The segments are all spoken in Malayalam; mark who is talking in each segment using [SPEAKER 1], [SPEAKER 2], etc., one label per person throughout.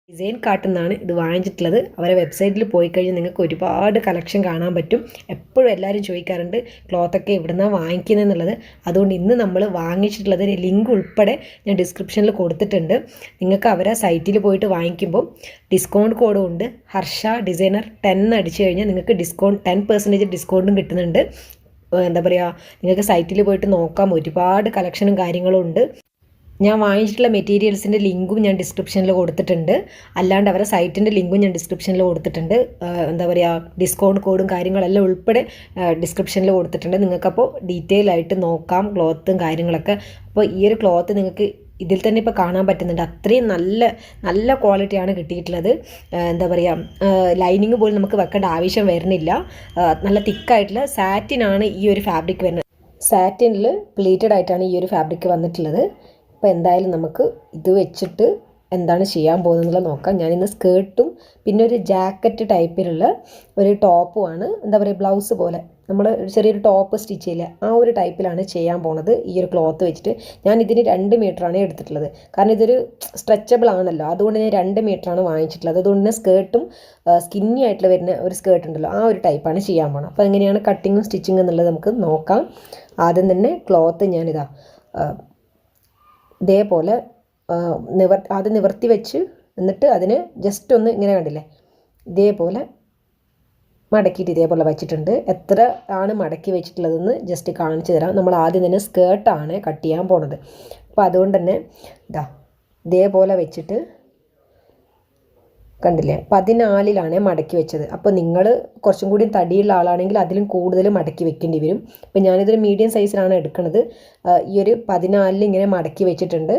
[SPEAKER 1] ഡിസൈൻ കാട്ടുന്നാണ് ഇത് വാങ്ങിച്ചിട്ടുള്ളത്. അവരെ വെബ്സൈറ്റിൽ പോയി കഴിഞ്ഞാൽ നിങ്ങൾക്ക് ഒരുപാട് കളക്ഷൻ കാണാൻ പറ്റും. എപ്പോഴും എല്ലാവരും ചോദിക്കാറുണ്ട് ക്ലോത്തൊക്കെ എവിടുന്നാണ് വാങ്ങിക്കുന്നതെന്നുള്ളത്. അതുകൊണ്ട് ഇന്ന് നമ്മൾ വാങ്ങിച്ചിട്ടുള്ളത് ലിങ്ക് ഉൾപ്പെടെ ഞാൻ ഡിസ്ക്രിപ്ഷനിൽ കൊടുത്തിട്ടുണ്ട്. നിങ്ങൾക്ക് അവരെ സൈറ്റിൽ പോയിട്ട് വാങ്ങിക്കുമ്പോൾ ഡിസ്കൗണ്ട് കോഡും ഉണ്ട്. ഹർഷ ഡിസൈനർ 10 അടിച്ചു കഴിഞ്ഞാൽ നിങ്ങൾക്ക് 10% ഡിസ്കൗണ്ടും കിട്ടുന്നുണ്ട്. എന്താ പറയുക, നിങ്ങൾക്ക് സൈറ്റിൽ പോയിട്ട് നോക്കാം, ഒരുപാട് കളക്ഷനും കാര്യങ്ങളും ഉണ്ട്. ഞാൻ വാങ്ങിച്ചിട്ടുള്ള മെറ്റീരിയൽസിൻ്റെ ലിങ്കും ഞാൻ ഡിസ്ക്രിപ്ഷനിൽ കൊടുത്തിട്ടുണ്ട്. അല്ലാണ്ട് അവരുടെ സൈറ്റിൻ്റെ ലിങ്കും ഞാൻ ഡിസ്ക്രിപ്ഷനിൽ കൊടുത്തിട്ടുണ്ട്. എന്താ പറയുക, ഡിസ്കൗണ്ട് കോഡും കാര്യങ്ങളെല്ലാം ഉൾപ്പെടെ ഡിസ്ക്രിപ്ഷനിൽ കൊടുത്തിട്ടുണ്ട്. നിങ്ങൾക്കപ്പോൾ ഡീറ്റെയിൽ ആയിട്ട് നോക്കാം ക്ലോത്തും കാര്യങ്ങളൊക്കെ. അപ്പോൾ ഈ ഒരു ക്ലോത്ത് നിങ്ങൾക്ക് ഇതിൽ തന്നെ ഇപ്പോൾ കാണാൻ പറ്റുന്നുണ്ട്. അത്രയും നല്ല ക്വാളിറ്റിയാണ് കിട്ടിയിട്ടുള്ളത്. എന്താ പറയുക, ലൈനിങ് പോലും നമുക്ക് വെക്കേണ്ട ആവശ്യം വരുന്നില്ല. നല്ല തിക്കായിട്ടുള്ള സാറ്റിനാണ് ഈ ഒരു ഫാബ്രിക് വരുന്നത്. സാറ്റിനിൽ പ്ലീറ്റഡ് ആയിട്ടാണ് ഈ ഒരു ഫാബ്രിക് വന്നിട്ടുള്ളത്. അപ്പോൾ എന്തായാലും നമുക്ക് ഇത് വെച്ചിട്ട് എന്താണ് ചെയ്യാൻ പോകുന്നതെന്നുള്ളത് നോക്കാം. ഞാനിന്ന് സ്കേർട്ടും പിന്നെ ഒരു ജാക്കറ്റ് ടൈപ്പിലുള്ള ഒരു ടോപ്പുമാണ്, എന്താ പറയുക, ബ്ലൗസ് പോലെ നമ്മൾ ചെറിയൊരു ടോപ്പ് സ്റ്റിച്ച് ചെയ്യില്ല, ആ ഒരു ടൈപ്പിലാണ് ചെയ്യാൻ പോണത് ഈ ഒരു ക്ലോത്ത് വെച്ചിട്ട്. ഞാൻ ഇതിന് 2 മീറ്ററാണ് എടുത്തിട്ടുള്ളത്. കാരണം ഇതൊരു സ്ട്രെച്ചബിൾ ആണല്ലോ, അതുകൊണ്ട് ഞാൻ 2 മീറ്ററാണ് വാങ്ങിച്ചിട്ടുള്ളത്. അതുകൊണ്ട് തന്നെ സ്കേർട്ടും സ്കിന്നി ആയിട്ടുള്ള വരുന്ന ഒരു സ്കേർട്ട് ഉണ്ടല്ലോ, ആ ഒരു ടൈപ്പാണ് ചെയ്യാൻ പോകണം. അപ്പോൾ എങ്ങനെയാണ് കട്ടിങ്ങും സ്റ്റിച്ചിങ്ങും എന്നുള്ളത് നമുക്ക് നോക്കാം. ആദ്യം തന്നെ ക്ലോത്ത് ഞാനിതാ ഇതേപോലെ ആദ്യം നിവർത്തി വെച്ച്, എന്നിട്ട് അതിന് ജസ്റ്റ് ഒന്ന് ഇങ്ങനെ കണ്ടില്ലേ, ഇതേപോലെ മടക്കിയിട്ട് ഇതേപോലെ വെച്ചിട്ടുണ്ട്. എത്ര ആണ് മടക്കി വെച്ചിട്ടുള്ളതെന്ന് ജസ്റ്റ് കാണിച്ചു തരാം. നമ്മൾ ആദ്യം തന്നെ സ്കേർട്ടാണ് കട്ട് ചെയ്യാൻ പോണത്. അപ്പോൾ അതുകൊണ്ട് തന്നെ ഇതേപോലെ വെച്ചിട്ട് കണ്ടില്ലേ, 14ലാണ് മടക്കി വെച്ചത്. അപ്പോൾ നിങ്ങൾ കുറച്ചും കൂടി തടിയുള്ള ആളാണെങ്കിൽ അതിലും കൂടുതൽ മടക്കി വെക്കേണ്ടി വരും. അപ്പോൾ ഞാനിതൊരു മീഡിയം സൈസിലാണ് എടുക്കുന്നത്. ഈ ഒരു 14 ഇങ്ങനെ മടക്കി വെച്ചിട്ടുണ്ട്.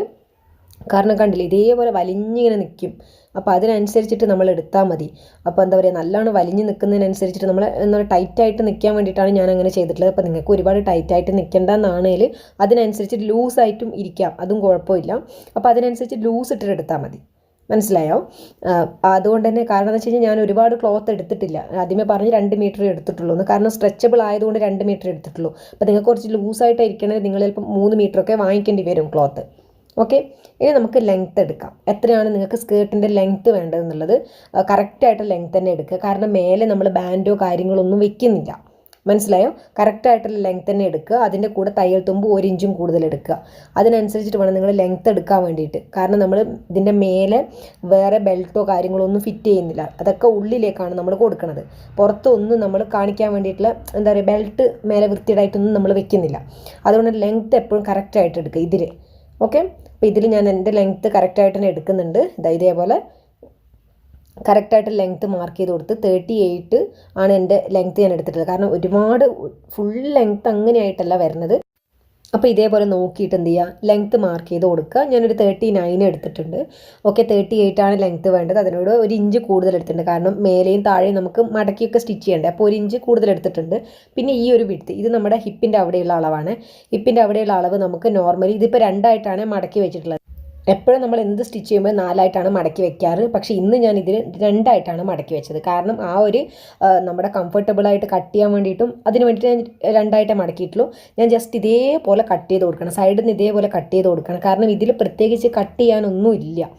[SPEAKER 1] കാരണം കണ്ടില്ലേ, ഇതേപോലെ വലിഞ്ഞിങ്ങനെ നിൽക്കും. അപ്പോൾ അതിനനുസരിച്ചിട്ട് നമ്മൾ എടുത്താൽ മതി. അപ്പോൾ എന്താ പറയുക, നല്ലോണം വലിഞ്ഞ് നിൽക്കുന്നതിനനുസരിച്ചിട്ട് നമ്മൾ എന്താ ടൈറ്റായിട്ട് നിൽക്കാൻ വേണ്ടിയിട്ടാണ് ഞാൻ അങ്ങനെ ചെയ്തിട്ടുള്ളത്. അപ്പോൾ നിങ്ങൾക്ക് ഒരുപാട് ടൈറ്റായിട്ട് നിൽക്കേണ്ടെന്നാണെങ്കിൽ അതിനനുസരിച്ചിട്ട് ലൂസായിട്ടും ഇരിക്കാം, അതും കുഴപ്പമില്ല. അപ്പോൾ അതിനനുസരിച്ച് ലൂസ് ഇട്ടിട്ട് എടുത്താൽ മതി. മനസ്സിലായോ? അതുകൊണ്ട് തന്നെ, കാരണം എന്ന് വെച്ച് കഴിഞ്ഞാൽ ഞാൻ ഒരുപാട് ക്ലോത്ത് എടുത്തിട്ടില്ല. ആദ്യമേ പറഞ്ഞ് 2 മീറ്റർ എടുത്തിട്ടുള്ളൂ എന്ന്. കാരണം സ്ട്രെച്ചബിൾ ആയതുകൊണ്ട് 2 മീറ്റർ എടുത്തിട്ടുള്ളൂ. അപ്പോൾ നിങ്ങൾക്ക് കുറച്ച് ലൂസായിട്ട് ഇരിക്കണമെങ്കിൽ നിങ്ങൾ ചിലപ്പോൾ 3 മീറ്ററൊക്കെ വാങ്ങിക്കേണ്ടി വരും ക്ലോത്ത്. ഓക്കെ, ഇനി നമുക്ക് ലെങ്ത്ത് എടുക്കാം. എത്രയാണ് നിങ്ങൾക്ക് സ്കേർട്ടിൻ്റെ ലെങ്ത്ത് വേണ്ടതെന്നുള്ളത് കറക്റ്റായിട്ട് ലെങ്ത്ത് തന്നെ എടുക്കുക. കാരണം മേലെ നമ്മൾ ബാൻഡോ കാര്യങ്ങളൊന്നും വെക്കുന്നില്ല. മനസ്സിലായോ? കറക്റ്റായിട്ടുള്ള ലെങ്ത്ത് തന്നെ എടുക്കുക. അതിൻ്റെ കൂടെ തയ്യൽ തുമ്പ് 1 ഇഞ്ചും കൂടുതൽ എടുക്കുക. അതിനനുസരിച്ചിട്ട് വേണം നിങ്ങൾ ലെങ്ത്ത് എടുക്കാൻ വേണ്ടിയിട്ട്. കാരണം നമ്മൾ ഇതിൻ്റെ മേലെ വേറെ ബെൽറ്റോ കാര്യങ്ങളോ ഒന്നും ഫിറ്റ് ചെയ്യുന്നില്ല. അതൊക്കെ ഉള്ളിലേക്കാണ് നമ്മൾ കൊടുക്കുന്നത്. പുറത്തൊന്നും നമ്മൾ കാണിക്കാൻ വേണ്ടിയിട്ടുള്ള എന്താ പറയുക, ബെൽറ്റ് മേലെ വൃത്തിയായിട്ടൊന്നും നമ്മൾ വെക്കുന്നില്ല. അതുകൊണ്ട് ലെങ്ത്ത് എപ്പോഴും കറക്റ്റായിട്ട് എടുക്കുക ഇതിൽ. ഓക്കെ, അപ്പോൾ ഇതിൽ ഞാൻ എൻ്റെ ലെങ്ത്ത് കറക്റ്റായിട്ട് തന്നെ എടുക്കുന്നുണ്ട്. ഇതേപോലെ കറക്റ്റായിട്ട് ലെങ്ത്ത് മാർക്ക് ചെയ്ത് കൊടുത്ത് 38 ആണ് എൻ്റെ ലെങ്ത്ത് ഞാൻ എടുത്തിട്ടുള്ളത്. കാരണം ഒരുപാട് ഫുൾ ലെങ്ത്ത് അങ്ങനെയായിട്ടല്ല വരുന്നത്. അപ്പോൾ ഇതേപോലെ നോക്കിയിട്ട് എന്ത് ചെയ്യുക, ലെങ്ത്ത് മാർക്ക് ചെയ്ത് കൊടുക്കുക. ഞാനൊരു 39 എടുത്തിട്ടുണ്ട്. ഓക്കെ, 38 ആണ് ലെങ്ത്ത് വേണ്ടത്. അതിനോട് 1 ഇഞ്ച് കൂടുതൽ എടുത്തിട്ടുണ്ട്. കാരണം മേലെയും താഴെയും നമുക്ക് മടക്കിയൊക്കെ സ്റ്റിച്ച് ചെയ്യണ്ടേ. അപ്പോൾ 1 ഇഞ്ച് കൂടുതൽ എടുത്തിട്ടുണ്ട്. പിന്നെ ഈ ഒരു വിഡ്ത്ത്, ഇത് നമ്മുടെ ഹിപ്പിൻ്റെ അവിടെയുള്ള അളവാണ്. ഹിപ്പിൻ്റെ അവിടെയുള്ള അളവ് നമുക്ക് നോർമലി ഇതിപ്പോൾ 2 ആയിട്ടാണ് മടക്കി വെച്ചിട്ടുള്ളത്. എപ്പോഴും നമ്മൾ എന്ത് സ്റ്റിച്ച് ചെയ്യുമ്പോൾ 4 ആയിട്ടാണ് മടക്കി വെക്കാറ്. പക്ഷേ ഇന്ന് ഞാൻ ഇതിന് 2 ആയിട്ടാണ് മടക്കി വെച്ചത്. കാരണം ആ ഒരു നമ്മുടെ കംഫർട്ടബിളായിട്ട് കട്ട് ചെയ്യാൻ വേണ്ടിയിട്ടും അതിന് വേണ്ടിയിട്ട് ഞാൻ 2 ആയിട്ടേ മടക്കിയിട്ടുള്ളൂ. ഞാൻ ജസ്റ്റ് ഇതേപോലെ കട്ട് ചെയ്ത് കൊടുക്കണം, സൈഡിൽ നിന്ന് ഇതേപോലെ കട്ട് ചെയ്ത് കൊടുക്കണം. കാരണം ഇതിൽ പ്രത്യേകിച്ച് കട്ട് ചെയ്യാനൊന്നും ഇല്ല.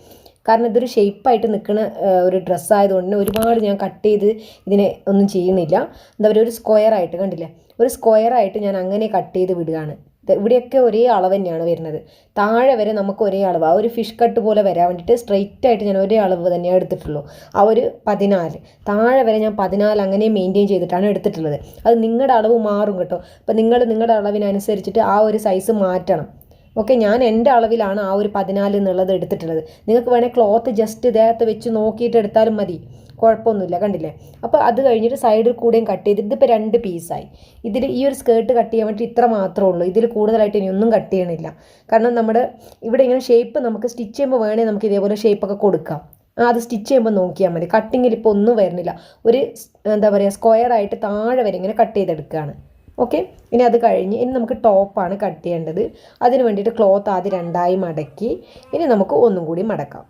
[SPEAKER 1] കാരണം ഇതൊരു ഷേപ്പായിട്ട് നിൽക്കുന്ന ഒരു ഡ്രസ്സായതുകൊണ്ട് തന്നെ ഒരുപാട് ഞാൻ കട്ട് ചെയ്ത് ഇതിനെ ഒന്നും ചെയ്യുന്നില്ല. എന്താ പറയുക, ഒരു സ്ക്വയറായിട്ട് കണ്ടില്ലേ, ഒരു സ്ക്വയറായിട്ട് ഞാൻ അങ്ങനെ കട്ട് ചെയ്ത് വിടുകയാണ്. ഇവിടെയൊക്കെ ഒരേ അളവ് തന്നെയാണ് വരുന്നത്. താഴെ വരെ നമുക്ക് ഒരേ അളവ്, ആ ഒരു ഫിഷ് കട്ട് പോലെ വരാൻ വേണ്ടിയിട്ട് സ്ട്രെയിറ്റ് ആയിട്ട് ഞാൻ ഒരേ അളവ് തന്നെയാണ് എടുത്തിട്ടുള്ളൂ. ആ ഒരു 14 താഴെ വരെ ഞാൻ 14 അങ്ങനെ മെയിൻറ്റെയിൻ ചെയ്തിട്ടാണ് എടുത്തിട്ടുള്ളത്. അത് നിങ്ങളുടെ അളവ് മാറും കേട്ടോ. അപ്പോൾ നിങ്ങളുടെ അളവിനനുസരിച്ചിട്ട് ആ ഒരു സൈസ് മാറ്റണം. ഓക്കെ, ഞാൻ എൻ്റെ അളവിലാണ് ആ ഒരു 14 എന്നുള്ളത് എടുത്തിട്ടുള്ളത്. നിങ്ങൾക്ക് വേണേൽ ക്ലോത്ത് ജസ്റ്റ് ഇദ്ദേഹത്ത് വെച്ച് നോക്കിയിട്ട് എടുത്താലും മതി, കുഴപ്പമൊന്നുമില്ല. കണ്ടില്ലേ? അപ്പോൾ അത് കഴിഞ്ഞിട്ട് സൈഡിൽ കൂടെയും കട്ട് ചെയ്ത് ഇതിപ്പോൾ 2 പീസായി. ഇതിൽ ഈ ഒരു സ്കേർട്ട് കട്ട് ചെയ്യാൻ വേണ്ടി ഇത്ര മാത്രമേ ഉള്ളൂ. ഇതിൽ കൂടുതലായിട്ട് ഇനി ഒന്നും കട്ട് ചെയ്യണില്ല. കാരണം നമ്മുടെ ഇവിടെ ഇങ്ങനെ ഷേപ്പ് നമുക്ക് സ്റ്റിച്ച് ചെയ്യുമ്പോൾ വേണേൽ നമുക്ക് ഇതേപോലെ ഷേപ്പൊക്കെ കൊടുക്കാം. അത് സ്റ്റിച്ച് ചെയ്യുമ്പോൾ നോക്കിയാൽ മതി. കട്ടിങ്ങിൽ ഇപ്പോൾ ഒന്നും വരുന്നില്ല. ഒരു എന്താ പറയുക, സ്ക്വയറായിട്ട് താഴെ വരെ ഇങ്ങനെ കട്ട് ചെയ്തെടുക്കുകയാണ്. ഓക്കെ, ഇനി അത് കഴിഞ്ഞ് ഇനി നമുക്ക് ടോപ്പാണ് കട്ട് ചെയ്യേണ്ടത്. അതിന് വേണ്ടിയിട്ട് ക്ലോത്ത് ആദ്യം 2 ആയി മടക്കി ഇനി നമുക്ക് ഒന്നും കൂടി മടക്കാം.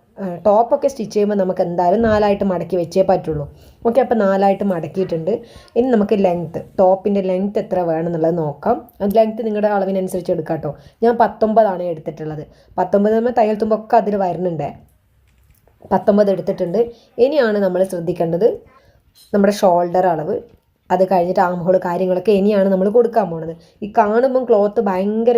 [SPEAKER 1] ടോപ്പൊക്കെ സ്റ്റിച്ച് ചെയ്യുമ്പോൾ നമുക്ക് എന്തായാലും 4ആയിട്ട് മടക്കി വെച്ചേ പറ്റുള്ളൂ. ഓക്കെ, അപ്പോൾ 4ആയിട്ട് മടക്കിയിട്ടുണ്ട്. ഇനി നമുക്ക് ലെങ്ത്ത്, ടോപ്പിൻ്റെ ലെങ്ത്ത് എത്ര വേണമെന്നുള്ളത് നോക്കാം. ലെങ്ത്ത് നിങ്ങളുടെ അളവിനനുസരിച്ച് എടുക്കാം കേട്ടോ. ഞാൻ 19 എടുത്തിട്ടുള്ളത്. 19 തയ്യൽ തുമ്പൊക്കെ അതിൽ വരുന്നുണ്ട്. 19 എടുത്തിട്ടുണ്ട്. ഇനിയാണ് നമ്മൾ ശ്രദ്ധിക്കേണ്ടത് നമ്മുടെ ഷോൾഡർ അളവ്, അത് കഴിഞ്ഞിട്ട് ആം ഹോൾ കാര്യങ്ങളൊക്കെ ഇനിയാണ് നമ്മൾ കൊടുക്കാൻ പോണത്. ഈ കാണുമ്പം ക്ലോത്ത് ഭയങ്കര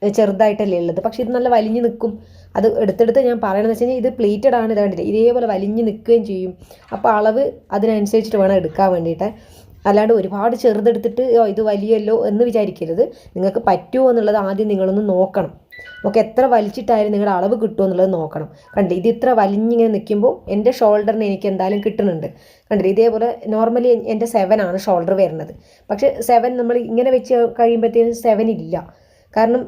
[SPEAKER 1] ചെറുതായിട്ടല്ലേ ഉള്ളത്, പക്ഷേ ഇത് നല്ല വലിഞ്ഞ് നിൽക്കും. അത് എടുത്തെടുത്ത് ഞാൻ പറയണമെന്ന് വെച്ച് കഴിഞ്ഞാൽ ഇത് പ്ലീറ്റഡ് ആണ്, ഇത് കണ്ടില്ല ഇതേപോലെ വലിഞ്ഞ് നിൽക്കുകയും ചെയ്യും. അപ്പോൾ അളവ് അതിനനുസരിച്ചിട്ട് വേണം എടുക്കാൻ വേണ്ടിയിട്ട്. അല്ലാണ്ട് ഒരുപാട് ചെറുതെടുത്തിട്ട് ഇത് വലിയല്ലോ എന്ന് വിചാരിക്കരുത്. നിങ്ങൾക്ക് പറ്റുമോ എന്നുള്ളത് ആദ്യം നിങ്ങളൊന്ന് നോക്കണം. ഓക്കെ, എത്ര വലിച്ചിട്ടായാലും നിങ്ങളുടെ അളവ് കിട്ടുമോ എന്നുള്ളത് നോക്കണം. കണ്ടില്ല, ഇത് ഇത്ര വലിഞ്ഞിങ്ങനെ നിൽക്കുമ്പോൾ എൻ്റെ ഷോൾഡറിന് എനിക്ക് എന്തായാലും കിട്ടുന്നുണ്ട്. കണ്ടില്ല, ഇതേപോലെ നോർമലി എൻ്റെ 7 ഷോൾഡർ വരുന്നത്. പക്ഷേ 7 നമ്മൾ ഇങ്ങനെ വെച്ച് കഴിയുമ്പോഴത്തേക്കും 7 ഇല്ല. കാരണം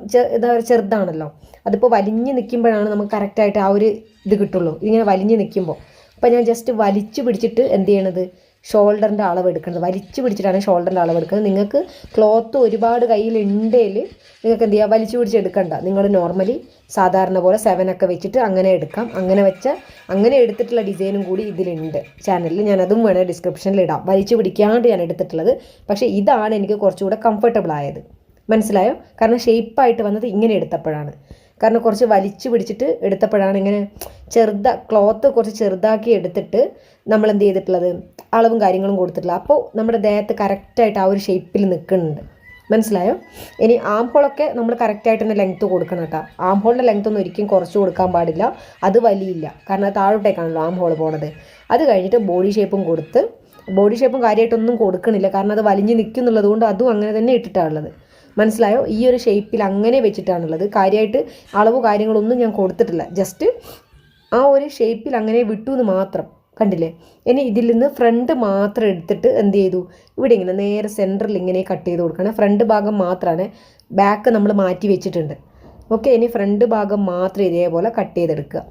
[SPEAKER 1] ചെറുതാണല്ലോ. അതിപ്പോൾ വലിഞ്ഞ് നിൽക്കുമ്പോഴാണ് നമുക്ക് കറക്റ്റായിട്ട് ആ ഒരു ഇത് കിട്ടുള്ളൂ, ഇങ്ങനെ വലിഞ്ഞ് നിൽക്കുമ്പോൾ. അപ്പോൾ ഞാൻ ജസ്റ്റ് വലിച്ചു പിടിച്ചിട്ട് എന്ത് ചെയ്യണത്, ഷോൾഡറിൻ്റെ അളവ് എടുക്കുന്നത്. വലിച്ചു പിടിച്ചിട്ടാണ് ഷോൾഡറിൻ്റെ അളവ് എടുക്കുന്നത്. നിങ്ങൾക്ക് ക്ലോത്ത് ഒരുപാട് കയ്യിലുണ്ടെങ്കിൽ നിങ്ങൾക്ക് എന്ത് ചെയ്യുക, വലിച്ചു പിടിച്ചെടുക്കണ്ട. നിങ്ങൾ നോർമലി സാധാരണ പോലെ 7 വെച്ചിട്ട് അങ്ങനെ എടുക്കാം. അങ്ങനെ എടുത്തിട്ടുള്ള ഡിസൈനും കൂടി ഇതിലുണ്ട് ചാനലിൽ. ഞാനതും വേണേൽ ഡിസ്ക്രിപ്ഷനിൽ ഇടാം. വലിച്ചു പിടിക്കാണ്ട് ഞാൻ എടുത്തിട്ടുള്ളത്. പക്ഷേ ഇതാണ് എനിക്ക് കുറച്ചുകൂടെ കംഫർട്ടബിൾ ആയത്. മനസ്സിലായോ? കാരണം ഷേപ്പായിട്ട് വന്നത് ഇങ്ങനെ എടുത്തപ്പോഴാണ്. കാരണം കുറച്ച് വലിച്ചു പിടിച്ചിട്ട് എടുത്തപ്പോഴാണ് ഇങ്ങനെ ക്ലോത്ത് കുറച്ച് ചെറുതാക്കി എടുത്തിട്ട് നമ്മൾ എന്ത് ചെയ്തിട്ടുള്ളത്, അളവും കാര്യങ്ങളും കൊടുത്തിട്ടുള്ളത്. അപ്പോൾ നമ്മുടെ ദേഹത്ത് കറക്റ്റായിട്ട് ആ ഒരു ഷേപ്പിൽ നിൽക്കുന്നുണ്ട്. മനസ്സിലായോ? ഇനി ആം ഹോളൊക്കെ നമ്മൾ കറക്റ്റായിട്ട് തന്നെ ലെങ്ത്ത് കൊടുക്കണം കേട്ടോ. ആം ഹോളിൻ്റെ ലെങ്ത്ത് ഒന്നും ഒരിക്കലും കുറച്ച് കൊടുക്കാൻ പാടില്ല. അത് വലിയില്ല, കാരണം അത് താഴോട്ടേക്കാണല്ലോ ആം ഹോൾ പോണത്. അത് കഴിഞ്ഞിട്ട് ബോഡി ഷേപ്പും കൊടുത്ത്, ബോഡി ഷേപ്പും കാര്യമായിട്ടൊന്നും കൊടുക്കണില്ല, കാരണം അത് വലിഞ്ഞ് നിൽക്കുന്നുള്ളത് കൊണ്ട് അതും അങ്ങനെ തന്നെ ഇട്ടിട്ടാണുള്ളത്. മനസ്സിലായോ? ഈ ഒരു ഷേപ്പിൽ അങ്ങനെ വെച്ചിട്ടാണുള്ളത്. കാര്യമായിട്ട് അളവ് കാര്യങ്ങളൊന്നും ഞാൻ കൊടുത്തിട്ടില്ല. ജസ്റ്റ് ആ ഒരു ഷേപ്പിൽ അങ്ങനെ വിട്ടു എന്ന് മാത്രം. കണ്ടില്ലേ? ഇനി ഇതിൽ നിന്ന് ഫ്രണ്ട് മാത്രം എടുത്തിട്ട് എന്ത് ചെയ്തു, ഇവിടെ ഇങ്ങനെ നേരെ സെൻറ്ററിൽ ഇങ്ങനെ കട്ട് ചെയ്ത് കൊടുക്കണം. ഫ്രണ്ട് ഭാഗം മാത്രമാണ്, ബാക്ക് നമ്മൾ മാറ്റി വെച്ചിട്ടുണ്ട്. ഓക്കെ, ഇനി ഫ്രണ്ട് ഭാഗം മാത്രം ഇതേപോലെ കട്ട് ചെയ്തെടുക്കുക.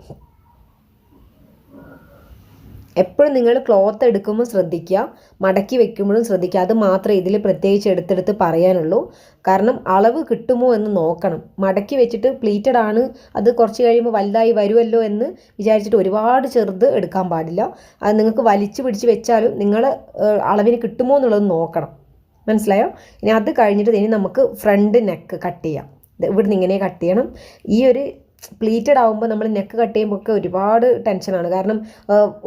[SPEAKER 1] എപ്പോഴും നിങ്ങൾ ക്ലോത്ത് എടുക്കുമ്പോൾ ശ്രദ്ധിക്കുക, മടക്കി വെക്കുമ്പോഴും ശ്രദ്ധിക്കുക. അത് മാത്രമേ ഇതിൽ പ്രത്യേകിച്ച് എടുത്തെടുത്ത് പറയാനുള്ളൂ. കാരണം അളവ് കിട്ടുമോ എന്ന് നോക്കണം. മടക്കി വെച്ചിട്ട് പ്ലീറ്റഡ് ആണ്, അത് കുറച്ച് കഴിയുമ്പോൾ വലുതായി വരുമല്ലോ എന്ന് വിചാരിച്ചിട്ട് ഒരുപാട് ചെറുത് എടുക്കാൻ പാടില്ല. അത് നിങ്ങൾക്ക് വലിച്ചു പിടിച്ച് വെച്ചാലും നിങ്ങൾ അളവിന് കിട്ടുമോ എന്നുള്ളത് നോക്കണം. മനസ്സിലായോ? ഇനി അത് കഴിഞ്ഞിട്ട് ഇനി നമുക്ക് ഫ്രണ്ട് നെക്ക് കട്ട് ചെയ്യാം. ഇവിടുന്ന് ഇങ്ങനെ കട്ട് ചെയ്യണം. ഈ ഒരു പ്ലീറ്റഡ് ആകുമ്പോൾ നമ്മൾ നെക്ക് കട്ട് ചെയ്യുമ്പോൾ ഒക്കെ ഒരുപാട് ടെൻഷനാണ്. കാരണം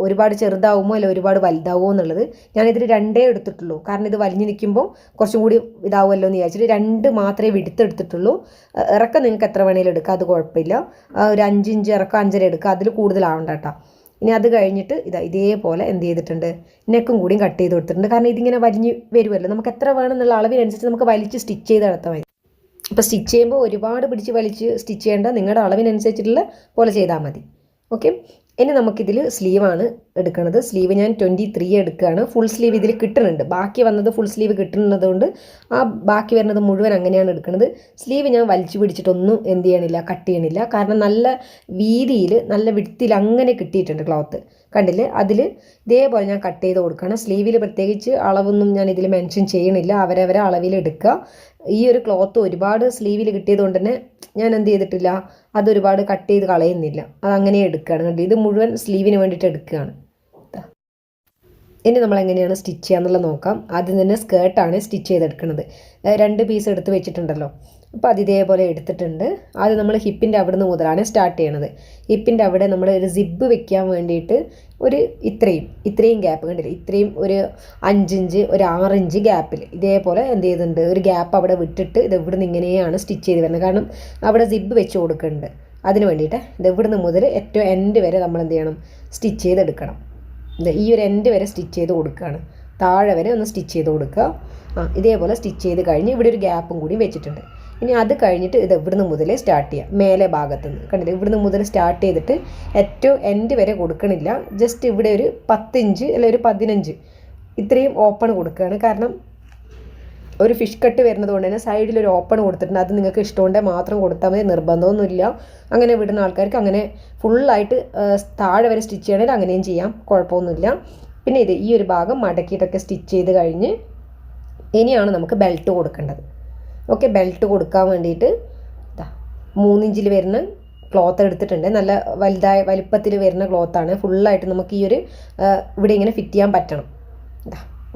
[SPEAKER 1] ഒരുപാട് ചെറുതാവുമോ അല്ല ഒരുപാട് വലുതാവുമോ എന്നുള്ളത്. ഞാനിതിൽ 2 എടുത്തിട്ടുള്ളൂ, കാരണം ഇത് വലിഞ്ഞ് നിൽക്കുമ്പോൾ കുറച്ചും കൂടി ഇതാവുമല്ലോ എന്ന് വിചാരിച്ചിട്ട് 2 മാത്രമേ എടുത്തിട്ടുള്ളൂ. ഇറക്കം നിങ്ങൾക്ക് എത്ര വേണേലും എടുക്കാം, അത് കുഴപ്പമില്ല. ഒരു 5 ഇഞ്ച് ഇറക്കം 5.5 എടുക്കുക, അതിൽ കൂടുതലാവണ്ട കേട്ടോ. ഇനി അത് കഴിഞ്ഞിട്ട് ഇതേപോലെ എന്ത് ചെയ്തിട്ടുണ്ട്, നെക്കും കൂടിയും കട്ട് ചെയ്ത് കൊടുത്തിട്ടുണ്ട്. കാരണം ഇതിങ്ങനെ വലിഞ്ഞ് വരുമല്ലോ, നമുക്ക് എത്ര വേണമെന്നുള്ള അളവിനനുസരിച്ച് നമുക്ക് വലിച്ച് സ്റ്റിച്ച് ചെയ്ത് നടത്താൻ മതി. അപ്പോൾ സ്റ്റിച്ച് ചെയ്യുമ്പോൾ ഒരുപാട് പിടിച്ച് വലിച്ച് സ്റ്റിച്ച് ചെയ്യേണ്ട, നിങ്ങളുടെ അളവിനനുസരിച്ചിട്ടുള്ള പോലെ ചെയ്താൽ മതി. ഓക്കെ, ഇനി നമുക്കിതിൽ സ്ലീവാണ് എടുക്കുന്നത്. സ്ലീവ് ഞാൻ 23 എടുക്കുകയാണ്. ഫുൾ സ്ലീവ് ഇതിൽ കിട്ടുന്നുണ്ട്, ബാക്കി വന്നത് ഫുൾ സ്ലീവ് കിട്ടുന്നത് കൊണ്ട് ആ ബാക്കി വരുന്നത് മുഴുവൻ അങ്ങനെയാണ് എടുക്കുന്നത്. സ്ലീവ് ഞാൻ വലിച്ചു പിടിച്ചിട്ടൊന്നും എന്ത് ചെയ്യണില്ല, കട്ട് ചെയ്യണില്ല. കാരണം നല്ല വീതിയിൽ നല്ല വിഡ്ത്തിൽ അങ്ങനെ കിട്ടിയിട്ടുണ്ട് ക്ലോത്ത്. കണ്ടില്ലേ? അതിൽ ഇതേപോലെ ഞാൻ കട്ട് ചെയ്ത് കൊടുക്കുകയാണ്. സ്ലീവിൽ പ്രത്യേകിച്ച് അളവൊന്നും ഞാൻ ഇതിൽ മെൻഷൻ ചെയ്യണില്ല, അവരവരെ അളവിൽ എടുക്കുക. ഈ ഒരു ക്ലോത്ത് ഒരുപാട് സ്ലീവിൽ കിട്ടിയത് കൊണ്ട് തന്നെ ഞാൻ എന്ത് ചെയ്തിട്ടില്ല, അതൊരുപാട് കട്ട് ചെയ്ത് കളയുന്നില്ല, അതങ്ങനെ എടുക്കുകയാണ്. കണ്ടു, ഇത് മുഴുവൻ സ്ലീവിന് വേണ്ടിയിട്ട് എടുക്കുകയാണ്. ഇനി നമ്മൾ എങ്ങനെയാണ് സ്റ്റിച്ച് ചെയ്യാന്നുള്ളത് നോക്കാം. ആദ്യം തന്നെ സ്കേർട്ടാണ് സ്റ്റിച്ച് ചെയ്തെടുക്കുന്നത്. 2 പീസ് എടുത്ത് വെച്ചിട്ടുണ്ടല്ലോ, അപ്പോൾ അത് ഇതേപോലെ എടുത്തിട്ടുണ്ട്. ആദ്യം നമ്മൾ ഹിപ്പിൻ്റെ അവിടെ നിന്ന് മുതലാണ് സ്റ്റാർട്ട് ചെയ്യണത്. ഹിപ്പിൻ്റെ അവിടെ നമ്മൾ ഒരു സിബ് വെക്കാൻ വേണ്ടിയിട്ട് ഒരു ഇത്രയും ഗ്യാപ്പ് കണ്ടില്ല, ഇത്രയും ഒരു 5 ഇഞ്ച് ഒരു 6 ഇഞ്ച് ഗ്യാപ്പിൽ ഇതേപോലെ എന്ത് ചെയ്തിട്ടുണ്ട്, ഒരു ഗ്യാപ്പ് അവിടെ വിട്ടിട്ട് ഇത് ഇവിടുന്ന് ഇങ്ങനെയാണ് സ്റ്റിച്ച് ചെയ്ത് വരുന്നത്. കാരണം അവിടെ സിബ് വെച്ച് കൊടുക്കുന്നുണ്ട്. അതിന് വേണ്ടിയിട്ട് ഇത് ഇവിടുന്ന് മുതൽ ഏറ്റവും എൻഡ് വരെ നമ്മൾ എന്ത് ചെയ്യണം, സ്റ്റിച്ച് ചെയ്തെടുക്കണം. ഈ ഒരു എൻഡ് വരെ സ്റ്റിച്ച് ചെയ്ത് കൊടുക്കുകയാണ്. താഴെ വരെ ഒന്ന് സ്റ്റിച്ച് ചെയ്ത് കൊടുക്കുക. ഇതേപോലെ സ്റ്റിച്ച് ചെയ്ത് കഴിഞ്ഞ് ഇവിടെ ഒരു ഗ്യാപ്പും കൂടി വെച്ചിട്ടുണ്ട്. ഇനി അത് കഴിഞ്ഞിട്ട് ഇത് ഇവിടുന്ന് മുതലേ സ്റ്റാർട്ട് ചെയ്യാം. മേലെ ഭാഗത്തുനിന്ന് കണ്ടില്ല, ഇവിടുന്ന് മുതൽ സ്റ്റാർട്ട് ചെയ്തിട്ട് ഏറ്റവും എൻഡ് വരെ കൊടുക്കണില്ല. ജസ്റ്റ് ഇവിടെ ഒരു 10 ഇഞ്ച് അല്ലെങ്കിൽ ഒരു 15 ഇത്രയും ഓപ്പൺ കൊടുക്കുകയാണ്. കാരണം ഒരു ഫിഷ് കട്ട് വരുന്നത് കൊണ്ട് തന്നെ സൈഡിൽ ഒരു ഓപ്പൺ കൊടുത്തിട്ടുണ്ട്. അത് നിങ്ങൾക്ക് ഇഷ്ടമുണ്ടെങ്കിൽ മാത്രം കൊടുത്താൽ മതി, നിർബന്ധമൊന്നുമില്ല. അങ്ങനെ വിടുന്ന ആൾക്കാർക്ക് അങ്ങനെ ഫുള്ളായിട്ട് താഴെ വരെ സ്റ്റിച്ച് ചെയ്യണമെങ്കിൽ അങ്ങനെയും ചെയ്യാം, കുഴപ്പമൊന്നുമില്ല. പിന്നെ ഈ ഒരു ഭാഗം മടക്കിയിട്ടൊക്കെ സ്റ്റിച്ച് ചെയ്ത് കഴിഞ്ഞ് ഇനിയാണ് നമുക്ക് ബെൽറ്റ് കൊടുക്കേണ്ടത്. ഓക്കെ, ബെൽറ്റ് കൊടുക്കാൻ വേണ്ടിയിട്ട് 3 ഇഞ്ചിൽ വരുന്ന ക്ലോത്ത് എടുത്തിട്ടുണ്ട്. നല്ല വലിപ്പത്തിൽ വരുന്ന ക്ലോത്താണ്. ഫുള്ളായിട്ട് നമുക്ക് ഈ ഒരു ഇവിടെ ഇങ്ങനെ ഫിറ്റ് ചെയ്യാൻ പറ്റണം.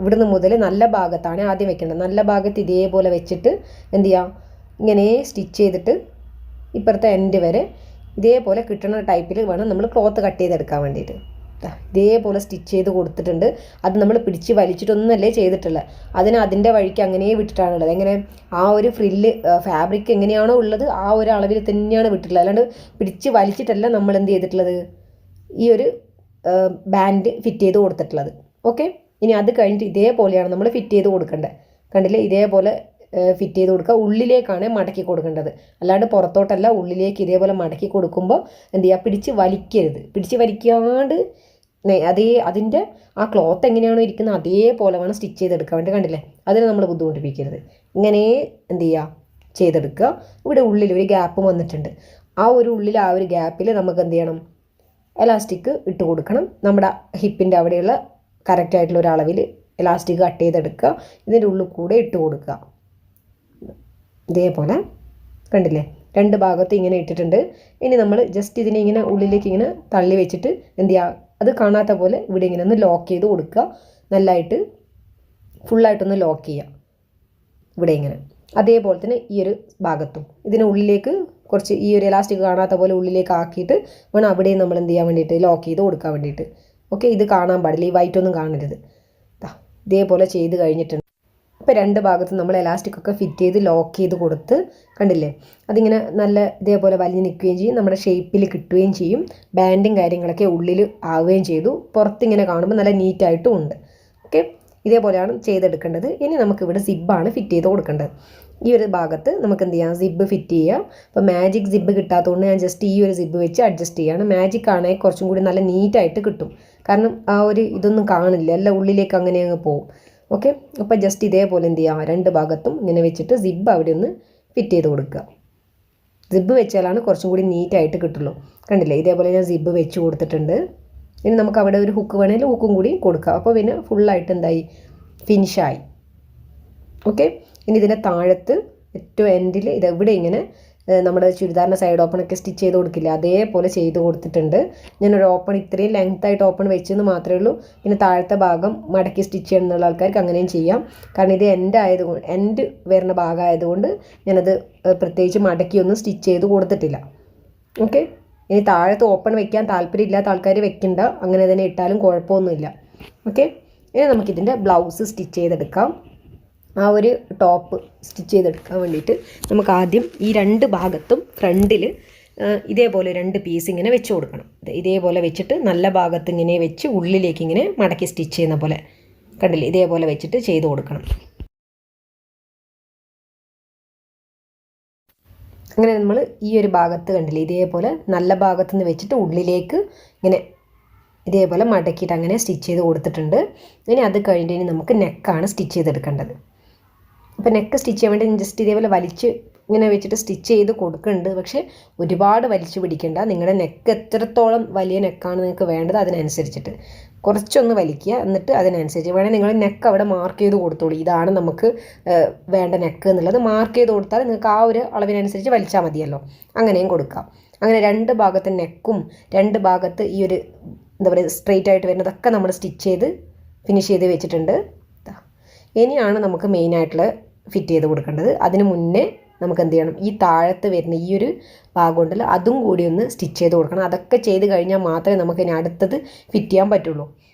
[SPEAKER 1] ഇവിടുന്ന് മുതൽ നല്ല ഭാഗത്താണ് ആദ്യം വെക്കേണ്ടത്. നല്ല ഭാഗത്ത് ഇതേപോലെ വെച്ചിട്ട് എന്ത് ചെയ്യാം, ഇങ്ങനെ സ്റ്റിച്ച് ചെയ്തിട്ട് ഇപ്പുറത്തെ എൻഡ് വരെ ഇതേപോലെ കിട്ടുന്ന ടൈപ്പിൽ വേണം നമ്മൾ ക്ലോത്ത് കട്ട് ചെയ്തെടുക്കാൻ വേണ്ടിയിട്ട്. ഇതേപോലെ സ്റ്റിച്ച് ചെയ്ത് കൊടുത്തിട്ടുണ്ട്. അത് നമ്മൾ പിടിച്ച് വലിച്ചിട്ടൊന്നുമല്ലേ ചെയ്തിട്ടുള്ളത്, അതിൻ്റെ വഴിക്ക് അങ്ങനെ വിട്ടിട്ടാണുള്ളത്. എങ്ങനെ ആ ഒരു ഫ്രില്ല് ഫാബ്രിക് എങ്ങനെയാണോ ഉള്ളത് ആ ഒരു അളവിൽ തന്നെയാണ് വിട്ടിട്ടുള്ളത്. അല്ലാണ്ട് പിടിച്ച് വലിച്ചിട്ടല്ല നമ്മൾ എന്ത് ചെയ്തിട്ടുള്ളത്, ഈ ഒരു ബാൻഡ് ഫിറ്റ് ചെയ്ത് കൊടുത്തിട്ടുള്ളത്. ഓക്കെ, ഇനി അത് കഴിഞ്ഞിട്ട് ഇതേപോലെയാണ് നമ്മൾ ഫിറ്റ് ചെയ്ത് കൊടുക്കേണ്ടത്. കണ്ടില്ലേ, ഇതേപോലെ ഫിറ്റ് ചെയ്ത് കൊടുക്കുക. ഉള്ളിലേക്കാണ് മടക്കി കൊടുക്കേണ്ടത്, അല്ലാണ്ട് പുറത്തോട്ടല്ല. ഉള്ളിലേക്ക് ഇതേപോലെ മടക്കി കൊടുക്കുമ്പോൾ എന്ത് ചെയ്യുക, പിടിച്ച് വലിക്കരുത്. പിടിച്ച് വലിക്കാണ്ട് അതിൻ്റെ ആ ക്ലോത്ത് എങ്ങനെയാണോ ഇരിക്കുന്നത് അതേപോലെ വേണം സ്റ്റിച്ച് ചെയ്തെടുക്കാൻ വേണ്ടി. കണ്ടില്ലേ, അതിനെ നമ്മൾ ബുദ്ധിമുട്ടിപ്പിക്കരുത്. ഇങ്ങനെ എന്ത് ചെയ്യുക, ചെയ്തെടുക്കുക. ഇവിടെ ഉള്ളിൽ ഒരു ഗ്യാപ്പ് വന്നിട്ടുണ്ട്. ആ ഒരു ഉള്ളിൽ ആ ഒരു ഗ്യാപ്പിൽ നമുക്ക് എന്ത് ചെയ്യണം, എലാസ്റ്റിക് ഇട്ട് കൊടുക്കണം. നമ്മുടെ ഹിപ്പിൻ്റെ അവിടെയുള്ള കറക്റ്റായിട്ടുള്ള ഒരു അളവിൽ എലാസ്റ്റിക് കട്ട് ചെയ്തെടുക്കുക. ഇതിൻ്റെ ഉള്ളിൽ കൂടെ ഇട്ട് കൊടുക്കുക. ഇതേപോലെ കണ്ടില്ലേ, രണ്ട് ഭാഗത്ത് ഇങ്ങനെ ഇട്ടിട്ടുണ്ട്. ഇനി നമ്മൾ ജസ്റ്റ് ഇതിനെ ഇങ്ങനെ ഉള്ളിലേക്ക് ഇങ്ങനെ തള്ളി വെച്ചിട്ട് എന്ത് ചെയ്യുക, അത് കാണാത്ത പോലെ ഇവിടെ ഇങ്ങനെ ഒന്ന് ലോക്ക് ചെയ്ത് കൊടുക്കുക. നല്ലതായിട്ട് ഫുള്ളായിട്ടൊന്ന് ലോക്ക് ചെയ്യുക ഇവിടെ ഇങ്ങനെ. അതേപോലെ തന്നെ ഈ ഒരു ഭാഗത്തും ഇതിന് ഉള്ളിലേക്ക് കുറച്ച് ഈ ഒരു എലാസ്റ്റിക് കാണാത്ത പോലെ ഉള്ളിലേക്ക് ആക്കിയിട്ട് വേണം അവിടെയും നമ്മൾ എന്ത് ചെയ്യാൻ വേണ്ടിയിട്ട്, ലോക്ക് ചെയ്ത് കൊടുക്കാൻ വേണ്ടിയിട്ട്. ഓക്കെ, ഇത് കാണാൻ പാടില്ല, ഈ വൈറ്റ് ഒന്നും കാണരുത്. ഇതേപോലെ ചെയ്ത് കഴിഞ്ഞിട്ടുണ്ട്. അപ്പോൾ രണ്ട് ഭാഗത്തും നമ്മൾ എലാസ്റ്റിക് ഒക്കെ ഫിറ്റ് ചെയ്ത് ലോക്ക് ചെയ്ത് കൊടുത്ത് കണ്ടില്ലേ, അതിങ്ങനെ നല്ല ഇതേപോലെ വലിഞ്ഞ് നിൽക്കുകയും ചെയ്യും, നമ്മുടെ ഷേപ്പിൽ കിട്ടുകയും ചെയ്യും. ബാൻഡും കാര്യങ്ങളൊക്കെ ഉള്ളിൽ ആവുകയും ചെയ്തു. പുറത്തിങ്ങനെ കാണുമ്പോൾ നല്ല നീറ്റായിട്ടും ഉണ്ട്. ഓക്കെ, ഇതേപോലെയാണ് ചെയ്തെടുക്കേണ്ടത്. ഇനി നമുക്കിവിടെ സിബ്ബാണ് ഫിറ്റ് ചെയ്ത് കൊടുക്കേണ്ടത്. ഈ ഒരു ഭാഗത്ത് നമുക്ക് എന്ത് ചെയ്യാം, സിബ്ബ് ഫിറ്റ് ചെയ്യാം. അപ്പോൾ മാജിക് സിബ്ബ് കിട്ടാത്തതുകൊണ്ട് ഞാൻ ജസ്റ്റ് ഈ ഒരു സിബ്ബ് വെച്ച് അഡ്ജസ്റ്റ് ചെയ്യുകയാണ്. മാജിക് ആണെങ്കിൽ കുറച്ചും കൂടി നല്ല നീറ്റായിട്ട് കിട്ടും. കാരണം ആ ഒരു ഇതൊന്നും കാണില്ല, എല്ലാം ഉള്ളിലേക്ക് അങ്ങനെ അങ്ങ് പോകും. ഓക്കെ, അപ്പോൾ ജസ്റ്റ് ഇതേപോലെ എന്ത് ചെയ്യുക, രണ്ട് ഭാഗത്തും ഇങ്ങനെ വെച്ചിട്ട് സിബ്ബ് അവിടെ ഒന്ന് ഫിറ്റ് ചെയ്ത് കൊടുക്കുക. സിബ്ബ് വെച്ചാലാണ് കുറച്ചും കൂടി നീറ്റായിട്ട് കിട്ടുള്ളൂ. കണ്ടില്ലേ, ഇതേപോലെ ഞാൻ സിബ്ബ് വെച്ച് കൊടുത്തിട്ടുണ്ട്. ഇനി നമുക്ക് അവിടെ ഒരു ഹുക്ക് വേണമെങ്കിൽ ഹുക്കും കൂടി കൊടുക്കാം. അപ്പോൾ പിന്നെ ഫുള്ളായിട്ട് എന്തായി, ഫിനിഷായി. ഓക്കെ, ഇനി ഇതിൻ്റെ താഴത്ത് ഏറ്റവും എൻഡിൽ ഇതെവിടെ ഇങ്ങനെ നമ്മുടെ ചുരിദാറിൻ്റെ സൈഡ് ഓപ്പണൊക്കെ സ്റ്റിച്ച് ചെയ്ത് കൊടുക്കില്ല, അതേപോലെ ചെയ്ത് കൊടുത്തിട്ടുണ്ട്. ഞാനൊരു ഓപ്പൺ ഇത്രയും ലെങ്ത്തായിട്ട് ഓപ്പൺ വെച്ചെന്ന് മാത്രമേ ഉള്ളൂ. പിന്നെ താഴത്തെ ഭാഗം മടക്കി സ്റ്റിച്ച് ചെയ്യണമെന്നുള്ള ആൾക്കാർക്ക് അങ്ങനെയും ചെയ്യാം. കാരണം ഇത് എൻഡ് വരുന്ന ഭാഗമായതുകൊണ്ട് ഞാനത് പ്രത്യേകിച്ച് മടക്കിയൊന്നും സ്റ്റിച്ച് ചെയ്ത് കൊടുത്തിട്ടില്ല. ഓക്കെ, ഇനി താഴത്ത് ഓപ്പൺ വെക്കാൻ താല്പര്യമില്ലാത്ത ആൾക്കാർ വെക്കണ്ട, അങ്ങനെ തന്നെ ഇട്ടാലും കുഴപ്പമൊന്നുമില്ല. ഓക്കെ, ഇനി നമുക്കിതിൻ്റെ ബ്ലൗസ് സ്റ്റിച്ച് ചെയ്തെടുക്കാം. ആ ഒരു ടോപ്പ് സ്റ്റിച്ച് ചെയ്തെടുക്കാൻ വേണ്ടിയിട്ട് നമുക്ക് ആദ്യം ഈ രണ്ട് ഭാഗത്തും ഫ്രണ്ടിൽ ഇതേപോലെ രണ്ട് പീസ് ഇങ്ങനെ വെച്ച് കൊടുക്കണം. ഇതേപോലെ വെച്ചിട്ട് നല്ല ഭാഗത്ത് ഇങ്ങനെ വെച്ച് ഉള്ളിലേക്ക് ഇങ്ങനെ മടക്കി സ്റ്റിച്ച് ചെയ്യുന്ന പോലെ കണ്ടില്ലേ, ഇതേപോലെ വെച്ചിട്ട് ചെയ്ത് കൊടുക്കണം. അങ്ങനെ നമ്മൾ ഈ ഒരു ഭാഗത്ത് കണ്ടില്ലേ, ഇതേപോലെ നല്ല ഭാഗത്ത് നിന്ന് വെച്ചിട്ട് ഉള്ളിലേക്ക് ഇങ്ങനെ ഇതേപോലെ മടക്കിയിട്ട് അങ്ങനെ സ്റ്റിച്ച് ചെയ്ത് കൊടുത്തിട്ടുണ്ട്. ഇനി അത് കഴിഞ്ഞിട്ട് നമുക്ക് നെക്കാണ് സ്റ്റിച്ച് ചെയ്തെടുക്കേണ്ടത്. അപ്പോൾ നെക്ക് സ്റ്റിച്ച് ചെയ്യാൻ വേണ്ടി ജസ്റ്റ് ഇതേപോലെ വലിച്ച് ഇങ്ങനെ വെച്ചിട്ട് സ്റ്റിച്ച് ചെയ്ത് കൊടുക്കുന്നുണ്ട്. പക്ഷേ ഒരുപാട് വലിച്ചു പിടിക്കേണ്ട. നിങ്ങളുടെ നെക്ക് എത്രത്തോളം വലിയ നെക്കാണ് നിങ്ങൾക്ക് വേണ്ടത് അതിനനുസരിച്ചിട്ട് കുറച്ചൊന്ന് വലിക്കുക. എന്നിട്ട് അതിനനുസരിച്ച് വേണമെങ്കിൽ നിങ്ങൾ നെക്ക് അവിടെ മാർക്ക് ചെയ്ത് കൊടുത്തോളൂ. ഇതാണ് നമുക്ക് വേണ്ട നെക്ക് എന്നുള്ളത് മാർക്ക് ചെയ്ത് കൊടുത്താൽ നിങ്ങൾക്ക് ആ ഒരു അളവിനനുസരിച്ച് വലിച്ചാൽ മതിയല്ലോ. അങ്ങനെയും കൊടുക്കാം. അങ്ങനെ രണ്ട് ഭാഗത്ത് നെക്കും രണ്ട് ഭാഗത്ത് ഈ ഒരു എന്താ പറയുക സ്ട്രെയിറ്റ് ആയിട്ട് വരുന്നതൊക്കെ നമ്മൾ സ്റ്റിച്ച് ചെയ്ത് ഫിനിഷ് ചെയ്ത് വെച്ചിട്ടുണ്ട്. ഇനിയാണ് നമുക്ക് മെയിനായിട്ടുള്ള ഫിറ്റ് ചെയ്ത് കൊടുക്കേണ്ടത്. അതിന് മുന്നേ നമുക്ക് എന്ത് ചെയ്യണം, ഈ താഴത്ത് വരുന്ന ഈ ഒരു ഭാഗം ഉണ്ടല്ലോ അതും കൂടി ഒന്ന് സ്റ്റിച്ച് ചെയ്ത് കൊടുക്കണം. അതൊക്കെ ചെയ്ത് കഴിഞ്ഞാൽ മാത്രമേ നമുക്ക് ഇനി അടുത്തത് ഫിറ്റ് ചെയ്യാൻ പറ്റുള്ളൂ.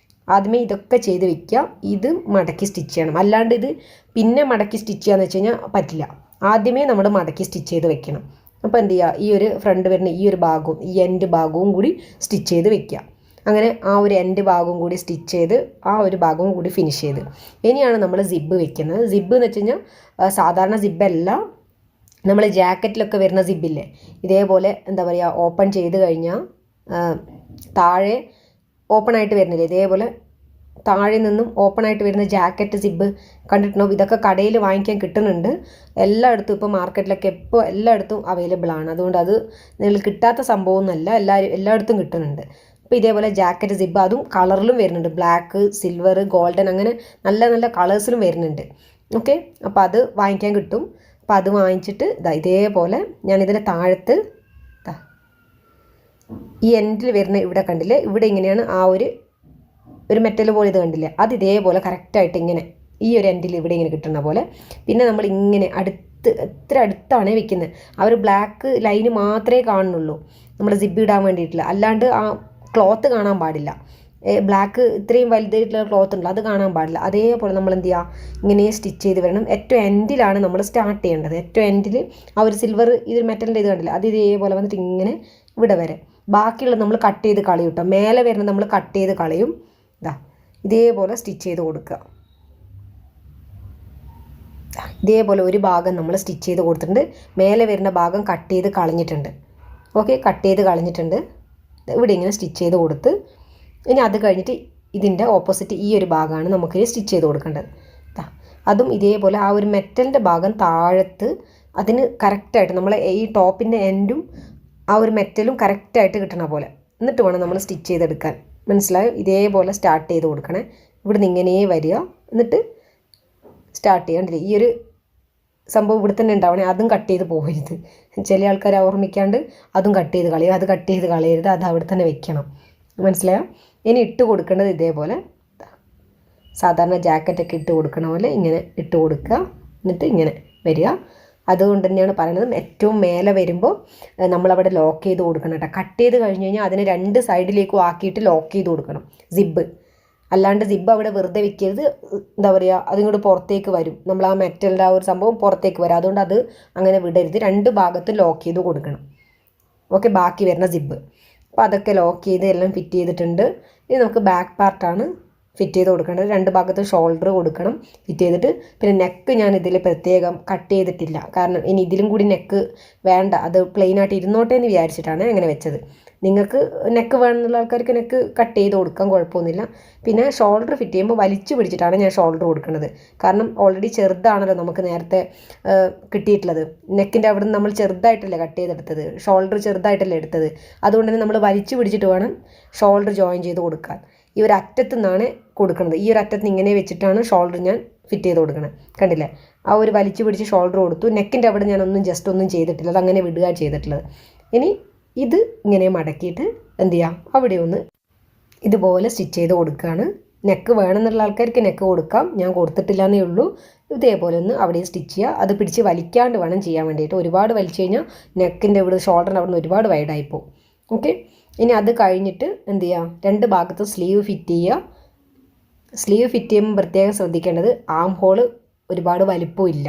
[SPEAKER 1] ആദ്യമേ ഇതൊക്കെ ചെയ്ത് വെക്കുക, ഇത് മടക്കി സ്റ്റിച്ച് ചെയ്യണം. അല്ലാണ്ട് ഇത് പിന്നെ മടക്കി സ്റ്റിച്ച് ചെയ്യാന്ന് വെച്ച് കഴിഞ്ഞാൽ പറ്റില്ല. ആദ്യമേ നമ്മൾ മടക്കി സ്റ്റിച്ച് ചെയ്ത് വെക്കണം. അപ്പോൾ എന്ത് ചെയ്യുക, ഈ ഒരു ഫ്രണ്ട് വരുന്ന ഈ ഒരു ഭാഗവും ഈ എൻഡ് ഭാഗവും കൂടി സ്റ്റിച്ച് ചെയ്ത് വെക്കുക. അങ്ങനെ ആ ഒരു എൻഡ് ഭാഗവും കൂടി സ്റ്റിച്ച് ചെയ്ത് ആ ഒരു ഭാഗവും കൂടി ഫിനിഷ് ചെയ്ത് ഇനിയാണ് നമ്മൾ സിബ്ബ് വെക്കുന്നത്. സിബ്ബ് എന്ന് വെച്ച് കഴിഞ്ഞാൽ സാധാരണ സിബ്ബല്ല, നമ്മൾ ജാക്കറ്റിലൊക്കെ വരുന്ന സിബ്ബില്ലേ, ഇതേപോലെ എന്താ പറയുക ഓപ്പൺ ചെയ്ത് കഴിഞ്ഞാൽ താഴെ ഓപ്പണായിട്ട് വരുന്നില്ലേ, ഇതേപോലെ താഴെ നിന്നും ഓപ്പണായിട്ട് വരുന്ന ജാക്കറ്റ് സിബ്ബ് കണ്ടിട്ടുണ്ടോ? ഇതൊക്കെ കടയിൽ വാങ്ങിക്കാൻ കിട്ടുന്നുണ്ട്. എല്ലായിടത്തും ഇപ്പോൾ മാർക്കറ്റിലൊക്കെ ഇപ്പോൾ എല്ലായിടത്തും അവൈലബിൾ ആണ്. അതുകൊണ്ട് അത് നിങ്ങൾ കിട്ടാത്ത സംഭവമൊന്നുമല്ല, എല്ലായിടത്തും കിട്ടുന്നുണ്ട്. അപ്പോൾ ഇതേപോലെ ജാക്കറ്റ് സിബ്ബ് അതും കളറിലും വരുന്നുണ്ട്, ബ്ലാക്ക്, സിൽവർ, ഗോൾഡൻ, അങ്ങനെ നല്ല നല്ല കളേഴ്സിലും വരുന്നുണ്ട്. ഓക്കെ, അപ്പോൾ അത് വാങ്ങിക്കാൻ കിട്ടും. അപ്പോൾ അത് വാങ്ങിച്ചിട്ട് ഇതേപോലെ ഞാനിതിൻ്റെ താഴത്ത് ഈ എൻഡിൽ വരുന്ന ഇവിടെ കണ്ടില്ലേ, ഇവിടെ ഇങ്ങനെയാണ് ആ ഒരു മെറ്റൽ പോലെ ഇത് കണ്ടില്ലേ, അത് ഇതേപോലെ കറക്റ്റായിട്ട് ഇങ്ങനെ ഈ ഒരു എൻഡിൽ ഇവിടെ ഇങ്ങനെ കിട്ടുന്ന പോലെ. പിന്നെ നമ്മൾ ഇങ്ങനെ എത്ര അടുത്താണ് വെക്കുന്നത്, ആ ഒരു ബ്ലാക്ക് ലൈന് മാത്രമേ കാണുന്നുള്ളൂ നമ്മൾ സിബ് ഇടാൻ വേണ്ടിയിട്ടില്ല, അല്ലാണ്ട് ആ ക്ലോത്ത് കാണാൻ പാടില്ല. ബ്ലാക്ക് ഇത്രയും വലുതായിട്ടുള്ള ക്ലോത്ത് ഉണ്ടല്ലോ അത് കാണാൻ പാടില്ല. അതേപോലെ നമ്മൾ എന്ത് ചെയ്യുക, ഇങ്ങനെ സ്റ്റിച്ച് ചെയ്ത് വരണം. ഏറ്റവും എൻഡിലാണ് നമ്മൾ സ്റ്റാർട്ട് ചെയ്യേണ്ടത്. ഏറ്റവും എൻഡിൽ ആ ഒരു സിൽവർ ഇത് മെറ്റലിൻ്റെ ഇത് കണ്ടില്ല, അത് ഇതേപോലെ വന്നിട്ട് ഇങ്ങനെ ഇവിടെ വരെ. ബാക്കിയുള്ളത് നമ്മൾ കട്ട് ചെയ്ത് കളയും കേട്ടോ. മേലെ വരുന്നത് നമ്മൾ കട്ട് ചെയ്ത് കളയും. ഇതേപോലെ സ്റ്റിച്ച് ചെയ്ത് കൊടുക്കുക. ഇതേപോലെ ഒരു ഭാഗം നമ്മൾ സ്റ്റിച്ച് ചെയ്ത് കൊടുത്തിട്ടുണ്ട്. മേലെ വരുന്ന ഭാഗം കട്ട് ചെയ്ത് കളഞ്ഞിട്ടുണ്ട്. ഓക്കെ, കട്ട് ചെയ്ത് കളഞ്ഞിട്ടുണ്ട്. ഇവിടെ ഇങ്ങനെ സ്റ്റിച്ച് ചെയ്ത് കൊടുത്ത്, ഇനി അത് കഴിഞ്ഞിട്ട് ഇതിൻ്റെ ഓപ്പോസിറ്റ് ഈ ഒരു ഭാഗമാണ് നമുക്ക് സ്റ്റിച്ച് ചെയ്ത് കൊടുക്കേണ്ടത്. അതും ഇതേപോലെ ആ ഒരു മെറ്റലിൻ്റെ ഭാഗം താഴത്ത് അതിന് കറക്റ്റായിട്ട് നമ്മൾ ഈ ടോപ്പിൻ്റെ എൻഡും ആ ഒരു മെറ്റലും കറക്റ്റായിട്ട് കിട്ടണ പോലെ എന്നിട്ട് വേണം നമ്മൾ സ്റ്റിച്ച് ചെയ്തെടുക്കാൻ. മനസ്സിലായോ? ഇതേപോലെ സ്റ്റാർട്ട് ചെയ്ത് കൊടുക്കണേ. ഇവിടുന്ന് ഇങ്ങനെ വരിക, എന്നിട്ട് സ്റ്റാർട്ട് ചെയ്യാണ്ടില്ല. ഈ ഒരു സംഭവം ഇവിടെ തന്നെ ഉണ്ടാവണേ, അതും കട്ട് ചെയ്ത് പോകരുത്. ചില ആൾക്കാർ ഓർമ്മിക്കാണ്ട് അതും കട്ട് ചെയ്ത് കളയുക. അത് കട്ട് ചെയ്ത് കളയരുത്, അത് അവിടെ തന്നെ വെക്കണം. മനസ്സിലായോ? ഇനി ഇട്ട് കൊടുക്കേണ്ടത് ഇതേപോലെ സാധാരണ ജാക്കറ്റൊക്കെ ഇട്ട് കൊടുക്കണ പോലെ ഇങ്ങനെ ഇട്ട് കൊടുക്കുക, എന്നിട്ട് ഇങ്ങനെ വരിക. അതുകൊണ്ട് തന്നെയാണ് പറയുന്നത് ഏറ്റവും മേലെ വരുമ്പോൾ നമ്മളവിടെ ലോക്ക് ചെയ്ത് കൊടുക്കണം കേട്ടോ. കട്ട് ചെയ്ത് കഴിഞ്ഞ് കഴിഞ്ഞാൽ അതിനെ രണ്ട് സൈഡിലേക്കും ആക്കിയിട്ട് ലോക്ക് ചെയ്ത് കൊടുക്കണം സിബ്. അല്ലാണ്ട് സിബ് അവിടെ വെറുതെ വെക്കരുത്. എന്താ പറയുക, അതിങ്ങോട്ട് പുറത്തേക്ക് വരും. നമ്മൾ ആ മെറ്റലിൻ്റെ ആ ഒരു സംഭവം പുറത്തേക്ക് വരും. അതുകൊണ്ട് അത് അങ്ങനെ വിടരുത്. രണ്ട് ഭാഗത്തും ലോക്ക് ചെയ്ത് കൊടുക്കണം. ഓക്കെ, ബാക്കി വരുന്ന സിബ്. അപ്പോൾ അതൊക്കെ ലോക്ക് ചെയ്ത് എല്ലാം ഫിറ്റ് ചെയ്തിട്ടുണ്ട്. ഇനി നമുക്ക് ബാക്ക് പാർട്ടാണ് ഫിറ്റ് ചെയ്ത് കൊടുക്കേണ്ടത്. രണ്ട് ഭാഗത്ത് ഷോൾഡർ കൊടുക്കണം ഫിറ്റ് ചെയ്തിട്ട്. പിന്നെ നെക്ക് ഞാൻ ഇതിൽ പ്രത്യേകം കട്ട് ചെയ്തിട്ടില്ല, കാരണം ഇനി ഇതിലും കൂടി നെക്ക് വേണ്ട, അത് പ്ലെയിനായിട്ട് ഇരുന്നോട്ടെ എന്ന് വിചാരിച്ചിട്ടാണ് അങ്ങനെ വെച്ചത്. നിങ്ങൾക്ക് നെക്ക് വേണമെന്നുള്ള ആൾക്കാർക്ക് നെക്ക് കട്ട് ചെയ്ത് കൊടുക്കാൻ കുഴപ്പമൊന്നുമില്ല. പിന്നെ ഷോൾഡർ ഫിറ്റ് ചെയ്യുമ്പോൾ വലിച്ചു പിടിച്ചിട്ടാണ് ഞാൻ ഷോൾഡർ കൊടുക്കുന്നത്. കാരണം ഓൾറെഡി ചെറുതാണല്ലോ നമുക്ക് നേരത്തെ കിട്ടിയിട്ടുള്ളത്. നെക്കിൻ്റെ അവിടെ നിന്ന് നമ്മൾ ചെറുതായിട്ടല്ലേ കട്ട് ചെയ്തെടുത്തത്, ഷോൾഡർ ചെറുതായിട്ടല്ലേ എടുത്തത്. അതുകൊണ്ട് തന്നെ നമ്മൾ വലിച്ചു പിടിച്ചിട്ട് വേണം ഷോൾഡർ ജോയിൻ ചെയ്ത് കൊടുക്കാൻ. ഈ ഒരു അറ്റത്തു നിന്നാണ് കൊടുക്കുന്നത്. ഈ ഒരു അറ്റത്ത് നിന്ന് ഇങ്ങനെ വെച്ചിട്ടാണ് ഷോൾഡർ ഞാൻ ഫിറ്റ് ചെയ്ത് കൊടുക്കുന്നത്. കണ്ടില്ലേ, ആ ഒരു വലിച്ചു പിടിച്ച് ഷോൾഡർ കൊടുത്തു. നെക്കിൻ്റെ അവിടെ ഞാനൊന്നും ജസ്റ്റ് ഒന്നും ചെയ്തിട്ടില്ല, അതങ്ങനെ വിടുക ചെയ്തിട്ടുള്ളത്. ഇനി ഇത് ഇങ്ങനെ മടക്കിയിട്ട് എന്ത് ചെയ്യാം, അവിടെ ഒന്ന് ഇതുപോലെ സ്റ്റിച്ച് ചെയ്ത് കൊടുക്കുകയാണ്. നെക്ക് വേണമെന്നുള്ള ആൾക്കാർക്ക് നെക്ക് കൊടുക്കാം, ഞാൻ കൊടുത്തിട്ടില്ല എന്നേ ഉള്ളൂ. ഇതേപോലെ ഒന്ന് അവിടെ സ്റ്റിച്ച് ചെയ്യുക. അത് പിടിച്ച് വലിക്കാണ്ട് വേണം ചെയ്യാൻ വേണ്ടിയിട്ട്. ഒരുപാട് വലിച്ചു കഴിഞ്ഞാൽ നെക്കിൻ്റെ ഇവിടെ ഷോൾഡറിൻ്റെ അവിടെ നിന്ന് ഒരുപാട് വൈഡായിപ്പോവും. ഓക്കെ, ഇനി അത് കഴിഞ്ഞിട്ട് എന്ത് ചെയ്യുക, രണ്ട് ഭാഗത്ത് സ്ലീവ് ഫിറ്റ് ചെയ്യുക. സ്ലീവ് ഫിറ്റ് ചെയ്യുമ്പോൾ പ്രത്യേകം ശ്രദ്ധിക്കേണ്ടത് ആം ഹോൾ ഒരുപാട് വലിപ്പമില്ല,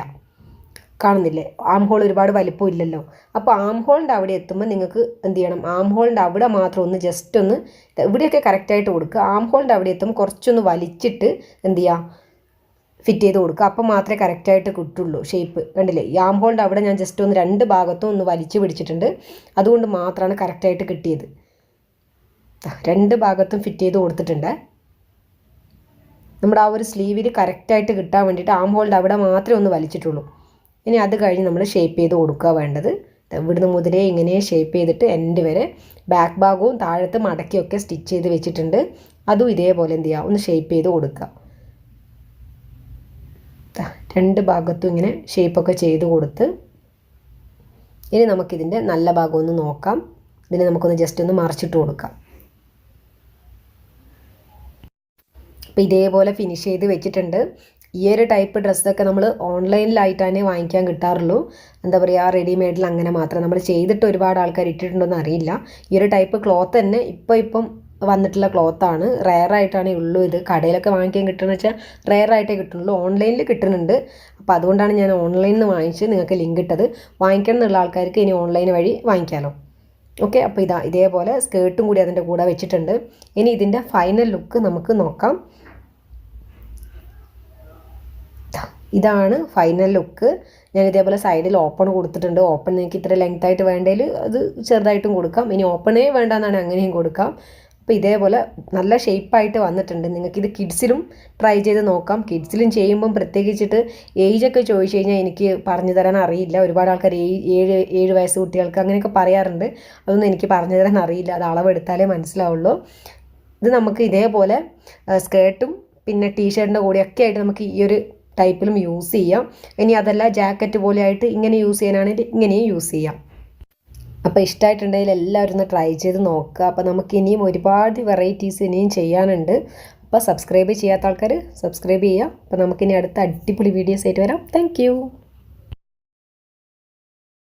[SPEAKER 1] കാണുന്നില്ലേ? ആം ഹോൾ ഒരുപാട് വലിപ്പം ഇല്ലല്ലോ. അപ്പോൾ ആം ഹോളിൻ്റെ അവിടെ എത്തുമ്പോൾ നിങ്ങൾക്ക് എന്ത് ചെയ്യണം, ആം ഹോളിൻ്റെ അവിടെ മാത്രം ഒന്ന് ജസ്റ്റ് ഒന്ന് ഇവിടെയൊക്കെ കറക്റ്റായിട്ട് കൊടുക്കുക. ആം ഹോളിൻ്റെ അവിടെ എത്തുമ്പോൾ കുറച്ചൊന്ന് വലിച്ചിട്ട് എന്ത് ചെയ്യുക, ഫിറ്റ് ചെയ്ത് കൊടുക്കുക. അപ്പോൾ മാത്രമേ കറക്റ്റായിട്ട് കിട്ടുള്ളൂ ഷേപ്പ്. കണ്ടില്ലേ, ഈ ആം ഹോളിൻ്റെ അവിടെ ഞാൻ ജസ്റ്റ് ഒന്ന് രണ്ട് ഭാഗത്തും ഒന്ന് വലിച്ച് പിടിച്ചിട്ടുണ്ട്. അതുകൊണ്ട് മാത്രമാണ് കറക്റ്റായിട്ട് കിട്ടിയത്. രണ്ട് ഭാഗത്തും ഫിറ്റ് ചെയ്ത് കൊടുത്തിട്ടുണ്ട്. നമ്മുടെ ആ ഒരു സ്ലീവിൽ കറക്റ്റായിട്ട് കിട്ടാൻ വേണ്ടിയിട്ട് ആം ഹോളിൻ്റെ അവിടെ മാത്രമേ ഒന്ന് വലിച്ചിട്ടുള്ളൂ. ഇനി അത് കഴിഞ്ഞ് നമ്മൾ ഷേപ്പ് ചെയ്ത് കൊടുക്കുക വേണ്ടത്. ഇവിടുന്ന് മുതലേ ഇങ്ങനെ ഷേപ്പ് ചെയ്തിട്ട് എൻഡ് വരെ ബാക്ക് ഭാഗവും താഴത്ത് മടക്കിയൊക്കെ സ്റ്റിച്ച് ചെയ്ത് വെച്ചിട്ടുണ്ട്. അതും ഇതേപോലെ എന്ത് ചെയ്യുക, ഒന്ന് ഷേപ്പ് ചെയ്ത് കൊടുക്കുക. രണ്ട് ഭാഗത്തും ഇങ്ങനെ ഷേപ്പൊക്കെ ചെയ്ത് കൊടുത്ത് ഇനി നമുക്കിതിൻ്റെ നല്ല ഭാഗം ഒന്ന് നോക്കാം. ഇതിനെ നമുക്കൊന്ന് ജസ്റ്റ് ഒന്ന് മറിച്ചിട്ട് കൊടുക്കാം. അപ്പോൾ ഇതേപോലെ ഫിനിഷ് ചെയ്ത് വെച്ചിട്ടുണ്ട്. ഈ ഒരു ടൈപ്പ് ഡ്രസ്സൊക്കെ നമ്മൾ ഓൺലൈനിലായിട്ടാണ് വാങ്ങിക്കാൻ കിട്ടാറുള്ളൂ. എന്താ പറയുക, റെഡിമെയ്ഡിൽ അങ്ങനെ മാത്രം. നമ്മൾ ചെയ്തിട്ട് ഒരുപാട് ആൾക്കാർ ഇട്ടിട്ടുണ്ടോയെന്ന് അറിയില്ല. ഈ ഒരു ടൈപ്പ് ക്ലോത്ത് തന്നെ ഇപ്പം വന്നിട്ടുള്ള ക്ലോത്താണ്. റെയറായിട്ടാണ് ഉള്ളൂ. ഇത് കടയിലൊക്കെ വാങ്ങിക്കാൻ കിട്ടുകയെന്ന് വെച്ചാൽ റെയറായിട്ടേ കിട്ടുന്നുള്ളൂ. ഓൺലൈനിൽ കിട്ടുന്നുണ്ട്. അപ്പോൾ അതുകൊണ്ടാണ് ഞാൻ ഓൺലൈനിൽ നിന്ന് വാങ്ങിച്ച് നിങ്ങൾക്ക് ലിങ്ക് ഇട്ടത്. വാങ്ങിക്കണം എന്നുള്ള ആൾക്കാർക്ക് ഇനി ഓൺലൈൻ വഴി വാങ്ങിക്കാമല്ലോ. ഓക്കെ, അപ്പോൾ ഇതേപോലെ സ്കേർട്ടും കൂടി അതിൻ്റെ കൂടെ വെച്ചിട്ടുണ്ട്. ഇനി ഇതിൻ്റെ ഫൈനൽ ലുക്ക് നമുക്ക് നോക്കാം. ഇതാണ് ഫൈനൽ ലുക്ക്. ഞാൻ ഇതേപോലെ സൈഡിൽ ഓപ്പൺ കൊടുത്തിട്ടുണ്ട്. ഓപ്പൺ നിങ്ങൾക്ക് ഇത്ര ലെങ്ത്തായിട്ട് വേണ്ടതിൽ അത് ചെറുതായിട്ടും കൊടുക്കാം. ഇനി ഓപ്പണേ വേണ്ടെന്നാണ് അങ്ങനെയും കൊടുക്കാം. അപ്പോൾ ഇതേപോലെ നല്ല ഷേപ്പായിട്ട് വന്നിട്ടുണ്ട്. നിങ്ങൾക്കിത് കിഡ്സിലും ട്രൈ ചെയ്ത് നോക്കാം. കിഡ്സിലും ചെയ്യുമ്പം പ്രത്യേകിച്ചിട്ട് ഏജൊക്കെ ചോദിച്ചു കഴിഞ്ഞാൽ എനിക്ക് പറഞ്ഞു തരാൻ അറിയില്ല. ഒരുപാട് ആൾക്കാർ 7 വയസ്സ് കുട്ടികൾക്ക് അങ്ങനെയൊക്കെ പറയാറുണ്ട്. അതൊന്നും എനിക്ക് പറഞ്ഞു തരാൻ അറിയില്ല. അത് അളവെടുത്താലേ മനസ്സിലാവുള്ളൂ. ഇത് നമുക്ക് ഇതേപോലെ സ്കേർട്ടും പിന്നെ ടീഷർട്ടിൻ്റെ കൂടെയൊക്കെ ആയിട്ട് നമുക്ക് ഈ ഒരു ടൈപ്പിലും യൂസ് ചെയ്യാം. ഇനി അതല്ല ജാക്കറ്റ് പോലെ ആയിട്ട് ഇങ്ങനെ യൂസ് ചെയ്യാനാണെങ്കിൽ ഇങ്ങനെയും യൂസ് ചെയ്യാം. അപ്പോൾ ഇഷ്ടമായിട്ടുണ്ടെങ്കിൽ എല്ലാവരും ഒന്ന് ട്രൈ ചെയ്ത് നോക്കുക. അപ്പോൾ നമുക്ക് ഇനിയും ഒരുപാട് വെറൈറ്റീസ് ഇനിയും ചെയ്യാനുണ്ട്. അപ്പോൾ സബ്സ്ക്രൈബ് ചെയ്യാത്ത ആൾക്കാർ സബ്സ്ക്രൈബ് ചെയ്യുക. അപ്പോൾ നമുക്കിനി അടുത്ത അടിപൊളി വീഡിയോസ് ആയിട്ട് വരാം. താങ്ക്